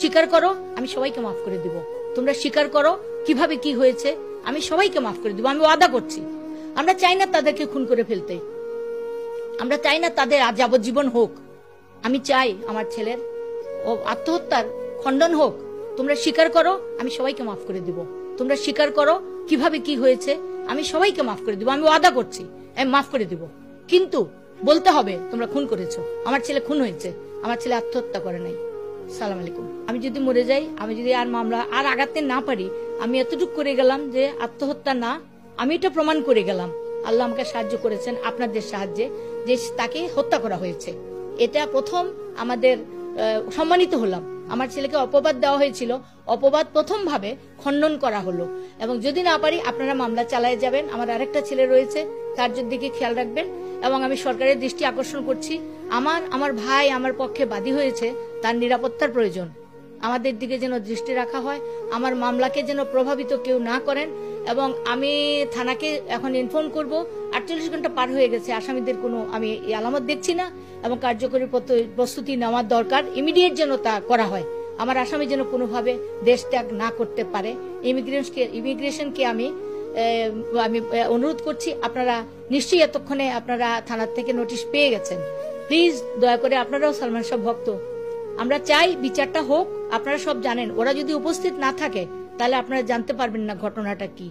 স্বীকার করো, আমি সবাইকে মাফ করে দিব। তোমরা স্বীকার করো কিভাবে কি হয়েছে, আমি সবাইকে মাফ করে দিব, আমি ওয়াদা করছি। আমরা চাই না তাদেরকে খুন করে ফেলতে, আমরা চাই না তাদের যাবজ্জীবন হোক। আমি চাই আমার ছেলের আত্মহত্যার খণ্ডন হোক। তোমরা স্বীকার করো, আমি সবাইকে মাফ করে দিব। তোমরা স্বীকার করো কিভাবে কি হয়েছে, আমি সবাইকে মাফ করে দিব, আমি ওয়াদা করছি আমি মাফ করে দিব। কিন্তু বলতে হবে তোমরা খুন করেছো, আমার ছেলে খুন হয়েছে, আমার ছেলে আত্মহত্যা করে নাই। সালাম আলাইকুম। আমি যদি মরে যাই, আমি যদি আর মামলা আর আগাতে না পারি, আমি এতটুকু করে গেলাম যে আত্মহত্যা না, আমি এটা প্রমাণ করে গেলাম। আল্লাহ আমাকে সাহায্য করেছেন আপনাদের সাহায্যে, যে তাকে হত্যা করা হয়েছে। এটা প্রথম আমাদের সম্মানিত হলাম। আমার ছেলেকে অপবাদ দেওয়া হয়েছিল, অপবাদ প্রথম ভাবে খণ্ডন করা হলো। এবং যদি না পারি আপনারা মামলা চালায় যাবেন। আমার আরেকটা ছেলে রয়েছে, তার দিকে খেয়াল রাখবেন। এবং আমি সরকারের দৃষ্টি আকর্ষণ করছি, আমার ভাই আমার পক্ষে বাদী হয়েছে, তার নিরাপত্তার প্রয়োজন। আমাদের দিকে যেন দৃষ্টি রাখা হয়, আমার মামলাকে যেন প্রভাবিত কেউ না করেন। এবং আমি থানাকে এখন ইনফর্ম করব, 48 ঘন্টা পার হয়ে গেছে, আসামিদের কোনো আমি আলামত দেখছি না। এবং কার্যকরী প্রস্তুতি নেওয়ার দরকার, ইমিডিয়েট যেন তা করা হয়। আমার আসামি যেন কোনোভাবে দেশ ত্যাগ না করতে পারে। ইমিগ্রেশনকে আমি অনুরোধ করছি, আপনারা নিশ্চয়ই এতক্ষণে আপনারা থানার থেকে নোটিশ পেয়ে গেছেন। প্লিজ দয়া করে, আপনারাও সালমান শাহ ভক্ত, আমরা চাই বিচারটা হোক। আপনারা সব জানেন, ওরা যদি উপস্থিত না থাকে তাহলে আপনারা জানতে পারবেন না ঘটনাটা কি।